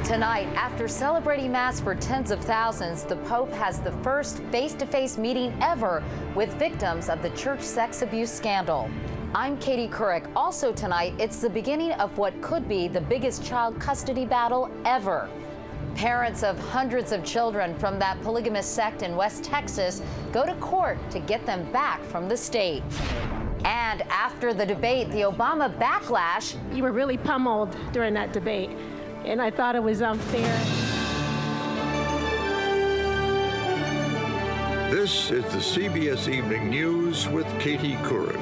Tonight, after celebrating Mass for tens of thousands, the Pope has the first face-to-face meeting ever with victims of the church sex abuse scandal. I'm Katie Couric. Also tonight, it's the beginning of what could be the biggest child custody battle ever. Parents of hundreds of children from that polygamous sect in West Texas go to court to get them back from the state. And after the debate, the Obama backlash. You were really pummeled during that debate, and I thought it was unfair. This is the CBS Evening News with Katie Couric.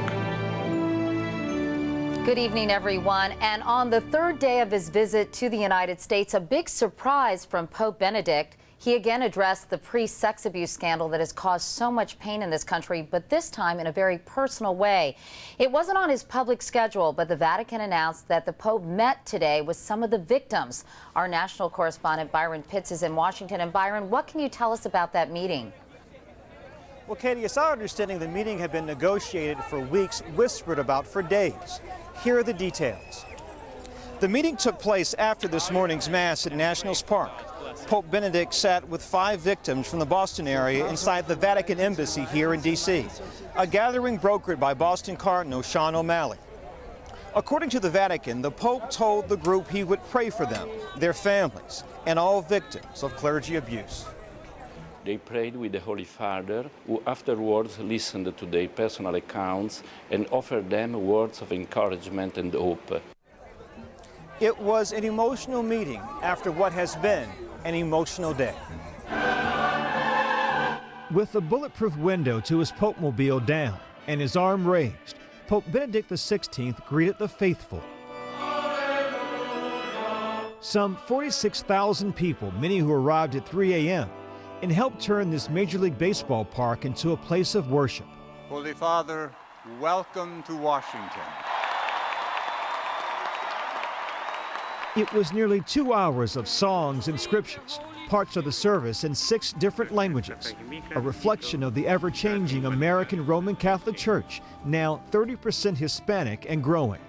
Good evening, everyone. And on the third day of his visit to the United States, a big surprise from Pope Benedict. He again addressed the priest-sex abuse scandal that has caused so much pain in this country, but this time in a very personal way. It wasn't on his public schedule, but the Vatican announced that the Pope met today with some of the victims. Our national correspondent Byron Pitts is in Washington. And Byron, what can you tell us about that meeting? Well, Katie, it's our understanding the meeting had been negotiated for weeks, whispered about for days. Here are the details. The meeting took place after this morning's Mass at Nationals Park. Pope Benedict sat with 5 victims from the Boston area inside the Vatican Embassy here in D.C., a gathering brokered by Boston Cardinal Sean O'Malley. According to the Vatican, the Pope told the group he would pray for them, their families, and all victims of clergy abuse. They prayed with the Holy Father, who afterwards listened to their personal accounts and offered them words of encouragement and hope. It was an emotional meeting after what has been an emotional day. With the bulletproof window to his Pope-mobile down and his arm raised, Pope Benedict XVI greeted the faithful. Some 46,000 people, many who arrived at 3 a.m., and helped turn this Major League Baseball park into a place of worship. Holy Father, welcome to Washington. It was nearly 2 hours of songs and scriptures, parts of the service in 6 different languages, a reflection of the ever-changing American Roman Catholic Church, now 30% Hispanic and growing.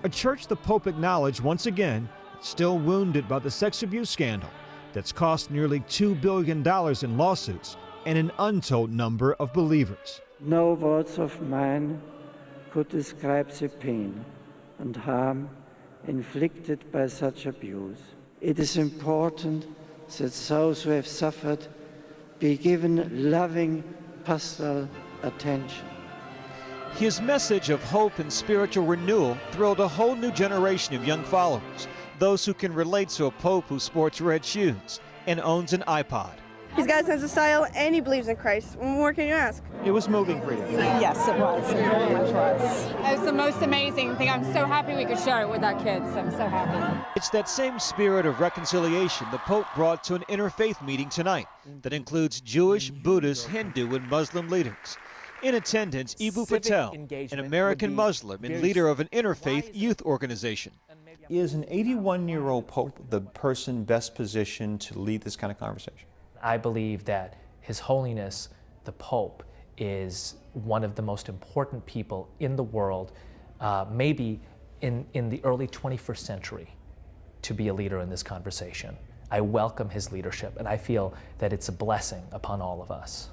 A church the Pope acknowledged once again, still wounded by the sex abuse scandal that's cost nearly $2 billion in lawsuits and an untold number of believers. No words of mine could describe the pain and harm inflicted by such abuse. It is important that those who have suffered be given loving pastoral attention. His message of hope and spiritual renewal thrilled a whole new generation of young followers, those who can relate to a pope who sports red shoes and owns an iPod. He's got a sense of style and he believes in Christ. What more can you ask? It was moving for you. Yes, it was. It very much was. It was the most amazing thing. I'm so happy we could share it with our kids. I'm so happy. It's that same spirit of reconciliation the Pope brought to an interfaith meeting tonight that includes Jewish, Buddhist, Hindu, and Muslim leaders. In attendance, Ibu Patel, an American Muslim and leader of an interfaith youth organization. Is an 81-year-old Pope the person best positioned to lead this kind of conversation? I believe that His Holiness, the Pope, is one of the most important people in the world, maybe in the early 21st century, to be a leader in this conversation. I welcome his leadership, and I feel that it's a blessing upon all of us.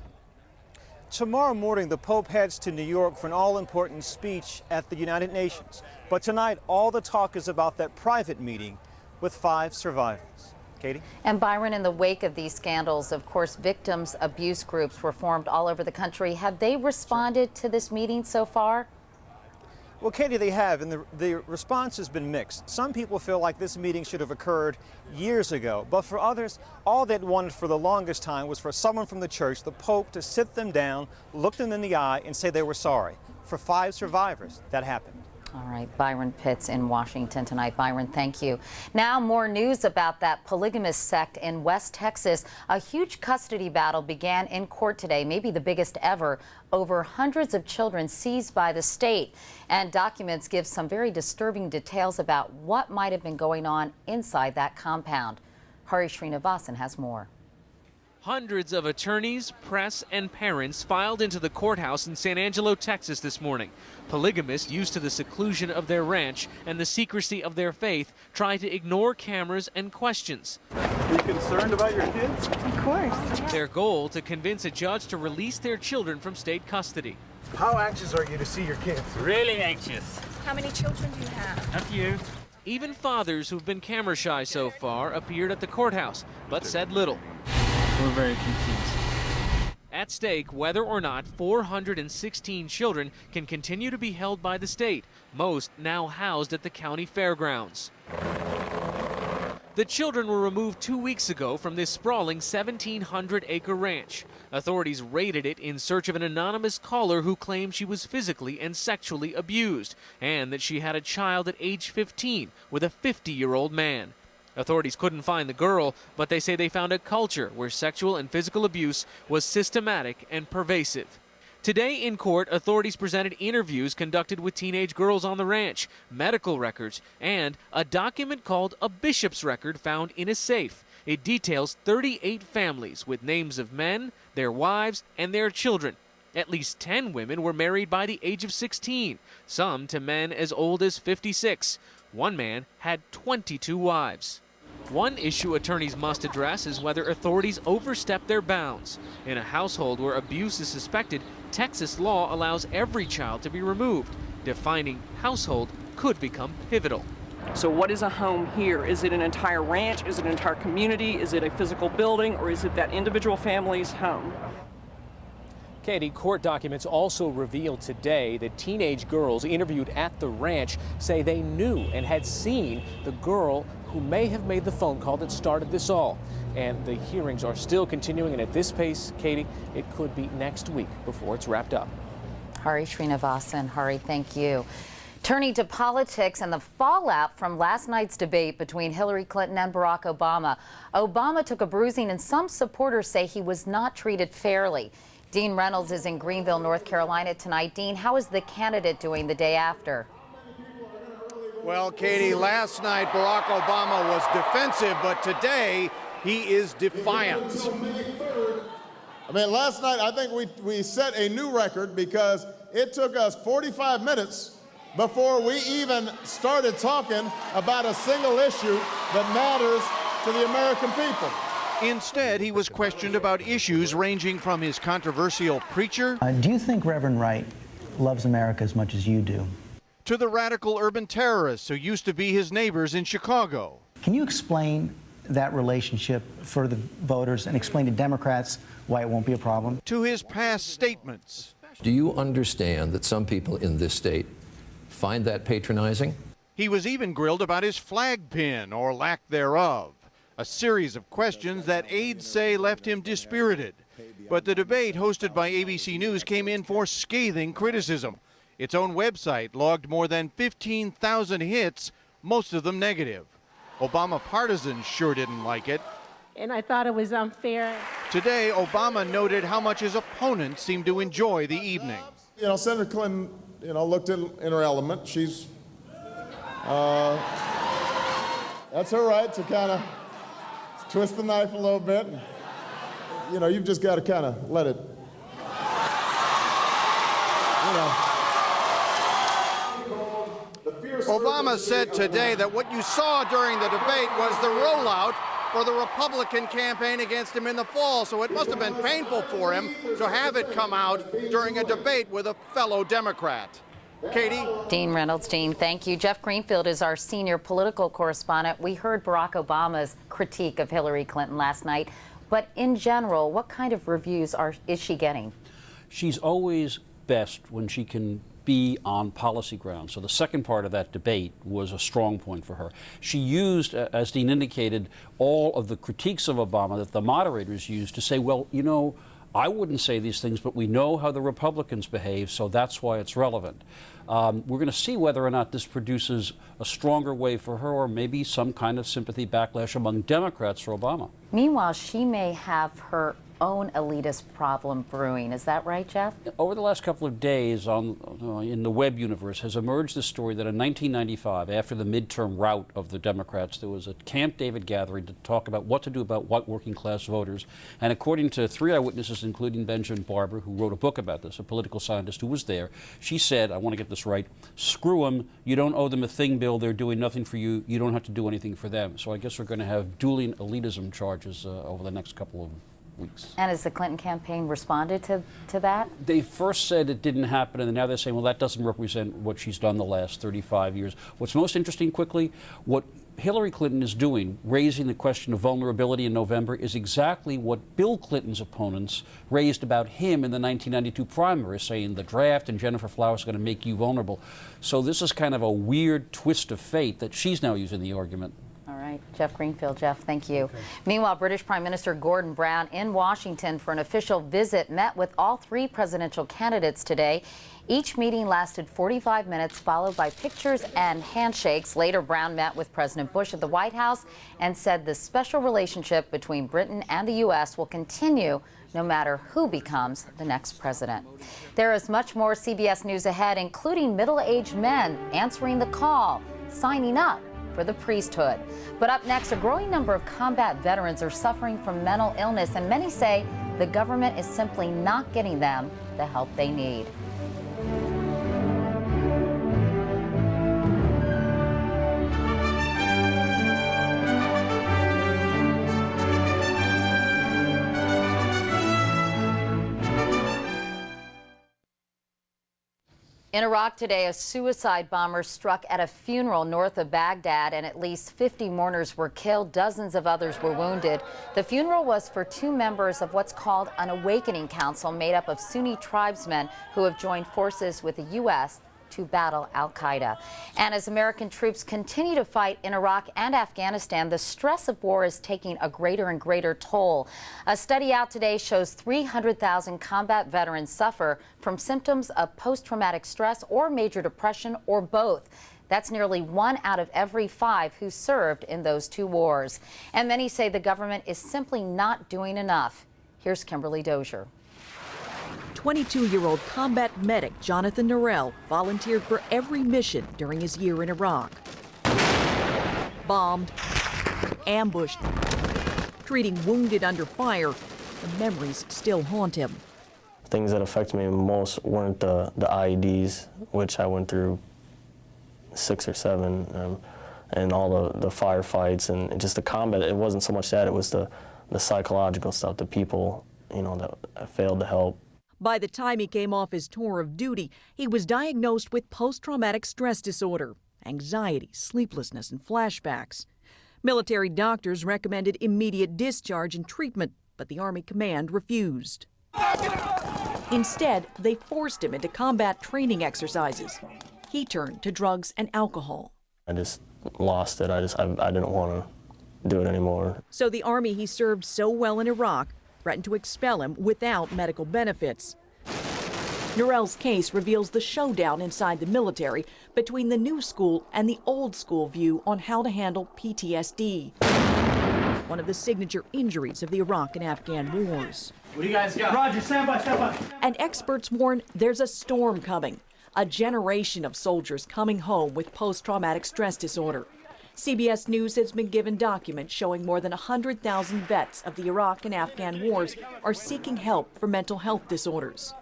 Tomorrow morning, the Pope heads to New York for an all-important speech at the United Nations. But tonight, all the talk is about that private meeting with 5 survivors. Katie? And Byron, in the wake of these scandals, of course, victims' abuse groups were formed all over the country. Have they responded to this meeting so far? Well, Katie, they have, and the response has been mixed. Some people feel like this meeting should have occurred years ago, but for others, all they'd wanted for the longest time was for someone from the church, the Pope, to sit them down, look them in the eye, and say they were sorry. For 5 survivors, that happened. All right, Byron Pitts in Washington tonight. Byron, thank you. Now, more news about that polygamous sect in West Texas. A huge custody battle began in court today, maybe the biggest ever, over hundreds of children seized by the state. And documents give some very disturbing details about what might have been going on inside that compound. Hari Srinivasan has more. Hundreds of attorneys, press, and parents filed into the courthouse in San Angelo, Texas this morning. Polygamists, used to the seclusion of their ranch and the secrecy of their faith, try to ignore cameras and questions. Are you concerned about your kids? Of course. Their goal, to convince a judge to release their children from state custody. How anxious are you to see your kids? Really anxious. How many children do you have? A few. Even fathers who've been camera shy so far appeared at the courthouse, but said little. We're very confused. At stake, whether or not 416 children can continue to be held by the state, most now housed at the county fairgrounds. The children were removed 2 weeks ago from this sprawling 1,700-acre ranch. Authorities raided it in search of an anonymous caller who claimed she was physically and sexually abused, and that she had a child at age 15 with a 50-year-old man. Authorities couldn't find the girl, but they say they found a culture where sexual and physical abuse was systematic and pervasive. Today in court, authorities presented interviews conducted with teenage girls on the ranch, medical records, and a document called a bishop's record found in a safe. It details 38 families with names of men, their wives, and their children. At least 10 women were married by the age of 16, some to men as old as 56. One man had 22 wives. One issue attorneys must address is whether authorities overstep their bounds. In a household where abuse is suspected, Texas law allows every child to be removed. Defining household could become pivotal. So what is a home here? Is it an entire ranch? Is it an entire community? Is it a physical building? Or is it that individual family's home? Katie, court documents also revealed today that teenage girls interviewed at the ranch say they knew and had seen the girl who may have made the phone call that started this all. And the hearings are still continuing, and at this pace, Katie, it could be next week before it's wrapped up. Hari Srinivasan. Hari, thank you. Turning to politics and the fallout from last night's debate between Hillary Clinton and Barack Obama. Obama took a bruising, and some supporters say he was not treated fairly. Dean Reynolds is in Greenville, North Carolina tonight. Dean, how is the candidate doing the day after? Well, Katie, last night Barack Obama was defensive, but today he is defiant. I mean, last night I think we set a new record because it took us 45 minutes before we even started talking about a single issue that matters to the American people. Instead, he was questioned about issues ranging from his controversial preacher do you think Reverend Wright loves America as much as you do? To the radical urban terrorists who used to be his neighbors in Chicago. Can you explain that relationship for the voters and explain to Democrats why it won't be a problem? To his past statements. Do you understand that some people in this state find that patronizing? He was even grilled about his flag pin or lack thereof. A series of questions that aides say left him dispirited. But the debate hosted by ABC News came in for scathing criticism. Its own website logged more than 15,000 hits, most of them negative. Obama partisans sure didn't like it. And I thought it was unfair. Today, Obama noted how much his opponents seemed to enjoy the evening. You know, Senator Clinton, looked in her element. She's, that's her right to kind of twist the knife a little bit. You've just got to kind of let it, Obama said today that what you saw during the debate was the rollout for the Republican campaign against him in the fall, so it must have been painful for him to have it come out during a debate with a fellow Democrat. Katie? Dean Reynolds. Dean, thank you. Jeff Greenfield is our senior political correspondent. We heard Barack Obama's critique of Hillary Clinton last night, but in general, what kind of reviews is she getting? She's always best when she can be on policy grounds. So the second part of that debate was a strong point for her. She used, as Dean indicated, all of the critiques of Obama that the moderators used to say, well, I wouldn't say these things, but we know how the Republicans behave, so that's why it's relevant. We're going to see whether or not this produces a stronger wave for her, or maybe some kind of sympathy backlash among Democrats for Obama. Meanwhile, she may have her own elitist problem brewing. Is that right, Jeff? Over the last couple of days in the web universe has emerged the story that in 1995, after the midterm rout of the Democrats, there was a Camp David gathering to talk about what to do about white working class voters. And according to 3 eyewitnesses, including Benjamin Barber, who wrote a book about this, a political scientist who was there, she said, I want to get this right, screw them, you don't owe them a thing, Bill, they're doing nothing for you, you don't have to do anything for them. So I guess we're going to have dueling elitism charges over the next couple of weeks. And has the Clinton campaign responded to that? They first said it didn't happen, and now they're saying, well, that doesn't represent what she's done the last 35 years. What's most interesting, quickly, what Hillary Clinton is doing, raising the question of vulnerability in November, is exactly what Bill Clinton's opponents raised about him in the 1992 primary, saying the draft and Jennifer Flowers are going to make you vulnerable. So this is kind of a weird twist of fate that she's now using the argument. All right, Jeff Greenfield. Jeff, thank you. Okay. Meanwhile, British Prime Minister Gordon Brown in Washington for an official visit met with all 3 presidential candidates today. Each meeting lasted 45 minutes, followed by pictures and handshakes. Later, Brown met with President Bush at the White House and said the special relationship between Britain and the U.S. will continue no matter who becomes the next president. There is much more CBS News ahead, including middle-aged men answering the call, signing up for the priesthood. But up next, a growing number of combat veterans are suffering from mental illness, and many say the government is simply not getting them the help they need. In Iraq today, a suicide bomber struck at a funeral north of Baghdad, and at least 50 mourners were killed. Dozens of others were wounded. The funeral was for 2 members of what's called an awakening council made up of Sunni tribesmen who have joined forces with the U.S. to battle al-Qaeda. And as American troops continue to fight in Iraq and Afghanistan, the stress of war is taking a greater and greater toll. A study out today shows 300,000 combat veterans suffer from symptoms of post-traumatic stress or major depression or both. That's nearly 1 out of every 5 who served in those 2 wars. And many say the government is simply not doing enough. Here's Kimberly Dozier. 22-year-old combat medic Jonathan Norell volunteered for every mission during his year in Iraq. Bombed, ambushed, treating wounded under fire, the memories still haunt him. Things that affected me most weren't the IEDs, which I went through 6 or 7, and all the firefights and just the combat. It wasn't so much that, it was the psychological stuff, the people, that I failed to help. By the time he came off his tour of duty, he was diagnosed with post-traumatic stress disorder, anxiety, sleeplessness, and flashbacks. Military doctors recommended immediate discharge and treatment, but the Army command refused. Instead, they forced him into combat training exercises. He turned to drugs and alcohol. I just lost it. I didn't want to do it anymore. So the Army he served so well in Iraq threatened to expel him without medical benefits. Norell's case reveals the showdown inside the military between the new school and the old school view on how to handle PTSD, one of the signature injuries of the Iraq and Afghan wars. What do you guys got? Roger, stand by, stand by. And experts warn there's a storm coming, a generation of soldiers coming home with post-traumatic stress disorder. CBS News has been given documents showing more than 100,000 vets of the Iraq and Afghan wars are seeking help for mental health disorders.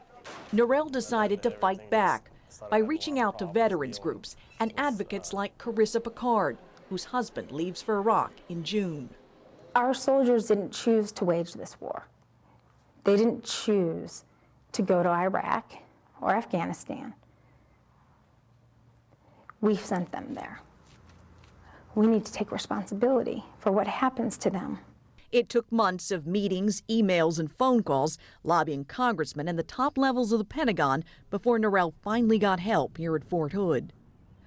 Norell decided to fight back by reaching out to veterans groups and advocates like Carissa Picard, whose husband leaves for Iraq in June. Our soldiers didn't choose to wage this war. They didn't choose to go to Iraq or Afghanistan. We sent them there. We need to take responsibility for what happens to them. It took months of meetings, emails, and phone calls, lobbying congressmen and the top levels of the Pentagon before Norell finally got help here at Fort Hood.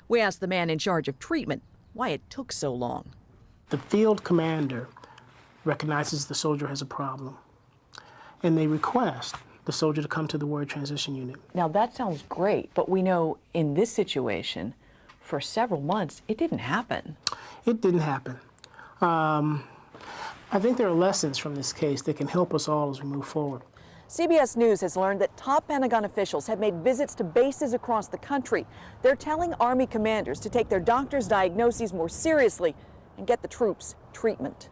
We asked the man in charge of treatment why it took so long. The field commander recognizes the soldier has a problem, and they request the soldier to come to the Warrior Transition Unit. Now that sounds great, but we know in this situation, for several months, it didn't happen. It didn't happen. I think there are lessons from this case that can help us all as we move forward. CBS News has learned that top Pentagon officials have made visits to bases across the country. They're telling Army commanders to take their doctors' diagnoses more seriously and get the troops treatment.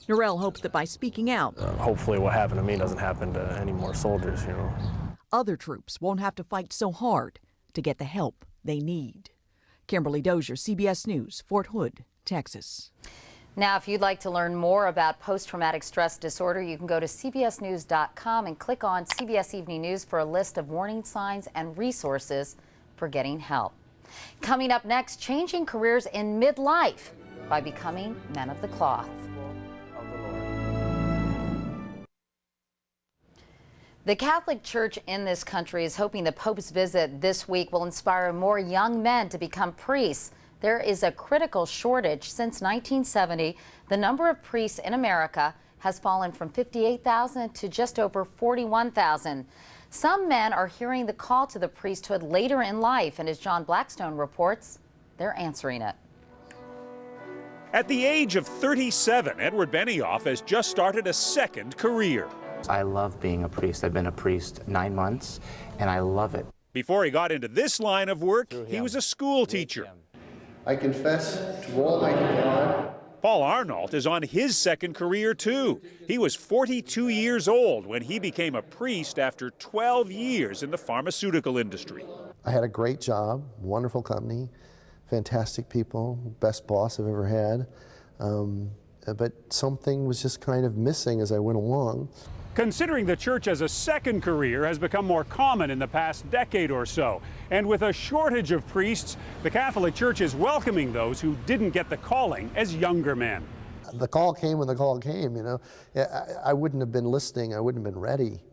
Norell hopes that by speaking out, Hopefully what happened to me doesn't happen to any more soldiers, other troops won't have to fight so hard to get the help they need. Kimberly Dozier, CBS News, Fort Hood, Texas. Now, if you'd like to learn more about post-traumatic stress disorder, you can go to cbsnews.com and click on CBS Evening News for a list of warning signs and resources for getting help. Coming up next, changing careers in midlife by becoming men of the cloth. The Catholic Church in this country is hoping the Pope's visit this week will inspire more young men to become priests. There is a critical shortage. Since 1970, the number of priests in America has fallen from 58,000 to just over 41,000. Some men are hearing the call to the priesthood later in life, and as John Blackstone reports, they're answering it. At the age of 37, Edward Benioff has just started a second career. I love being a priest. I've been a priest 9 months, and I love it. Before he got into this line of work, he was a school teacher. I confess to Almighty God. Paul Arnault is on his second career, too. He was 42 years old when he became a priest after 12 years in the pharmaceutical industry. I had a great job, wonderful company, fantastic people, best boss I've ever had. But something was just kind of missing as I went along. Considering the church as a second career has become more common in the past decade or so, and with a shortage of priests, the Catholic Church is welcoming those who didn't get the calling as younger men. The call came when the call came, I wouldn't have been listening, I wouldn't have been ready.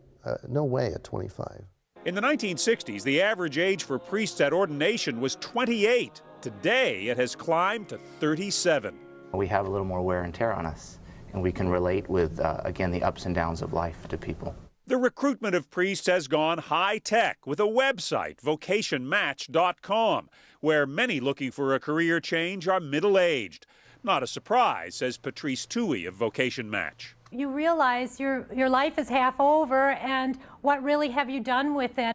No way at 25. In the 1960s, the average age for priests at ordination was 28. Today, it has climbed to 37. We have a little more wear and tear on us, and we can relate with, again, the ups and downs of life to people. The recruitment of priests has gone high-tech with a website, vocationmatch.com, where many looking for a career change are middle-aged. Not a surprise, says Patrice Toohey of Vocation Match. You realize your life is half over, and what really have you done with it?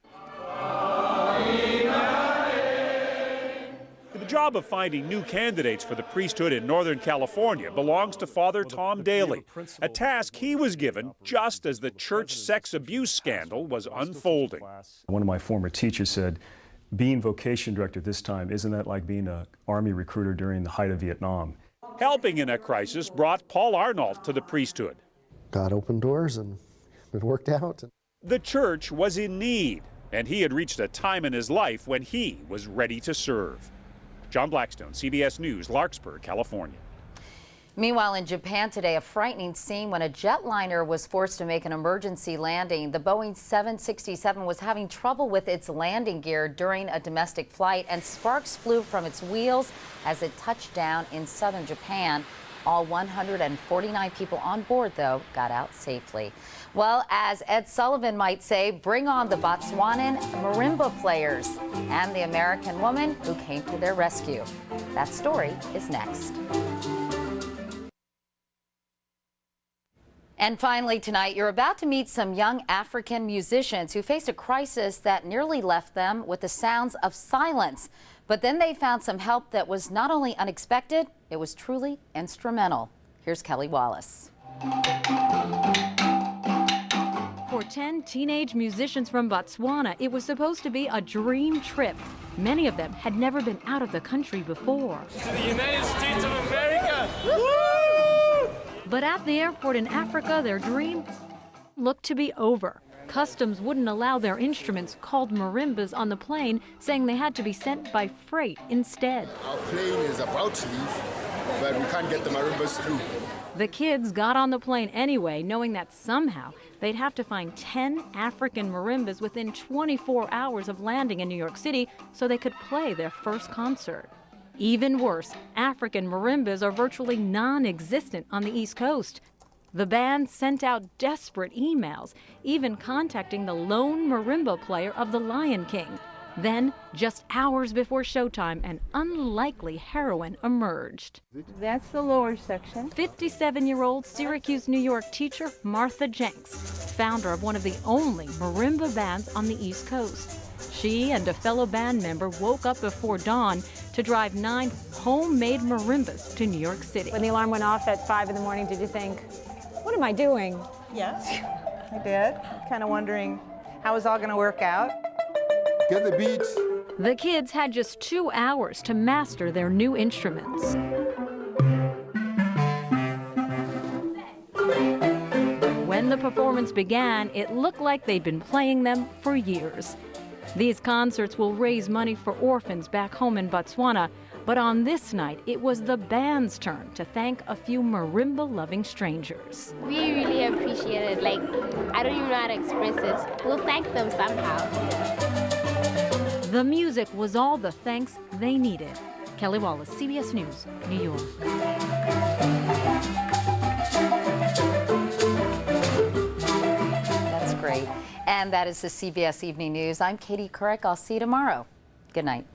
The job of finding new candidates for the priesthood in Northern California belongs to Father Tom Daly, a task he was given just as the church sex abuse scandal was unfolding. One of my former teachers said, being vocation director this time, isn't that like being an Army recruiter during the height of Vietnam? Helping in a crisis brought Paul Arnault to the priesthood. God opened doors and it worked out. The church was in need, and he had reached a time in his life when he was ready to serve. John Blackstone, CBS News, Larkspur, California. Meanwhile, in Japan today, a frightening scene when a jetliner was forced to make an emergency landing. The Boeing 767 was having trouble with its landing gear during a domestic flight, and sparks flew from its wheels as it touched down in southern Japan. All 149 people on board, though, got out safely. Well, as Ed Sullivan might say, bring on the Botswanan marimba players and the American woman who came to their rescue. That story is next. And finally tonight, you're about to meet some young African musicians who faced a crisis that nearly left them with the sounds of silence. But then they found some help that was not only unexpected, it was truly instrumental. Here's Kelly Wallace. For 10 teenage musicians from Botswana, it was supposed to be a dream trip. Many of them had never been out of the country before. To the United States of America! Woo! But at the airport in Africa, their dream looked to be over. Customs wouldn't allow their instruments, called marimbas, on the plane, saying they had to be sent by freight instead. Our plane is about to leave, but we can't get the marimbas through. The kids got on the plane anyway, knowing that somehow they'd have to find 10 African marimbas within 24 hours of landing in New York City so they could play their first concert. Even worse, African marimbas are virtually non-existent on the East Coast. The band sent out desperate emails, even contacting the lone marimba player of The Lion King. Then, just hours before showtime, an unlikely heroine emerged. That's the lower section. 57-year-old Syracuse, New York teacher Martha Jenks, founder of one of the only marimba bands on the East Coast. She and a fellow band member woke up before dawn to drive 9 homemade marimbas to New York City. When the alarm went off at 5 in the morning, did you think, what am I doing? Yes, I did. Kind of wondering how it was all going to work out. Get the beat. The kids had just 2 hours to master their new instruments. When the performance began, it looked like they'd been playing them for years. These concerts will raise money for orphans back home in Botswana, but on this night, it was the band's turn to thank a few marimba-loving strangers. We really appreciate it. Like, I don't even know how to express it. We'll thank them somehow. The music was all the thanks they needed. Kelly Wallace, CBS News, New York. That's great. And that is the CBS Evening News. I'm Katie Couric. I'll see you tomorrow. Good night.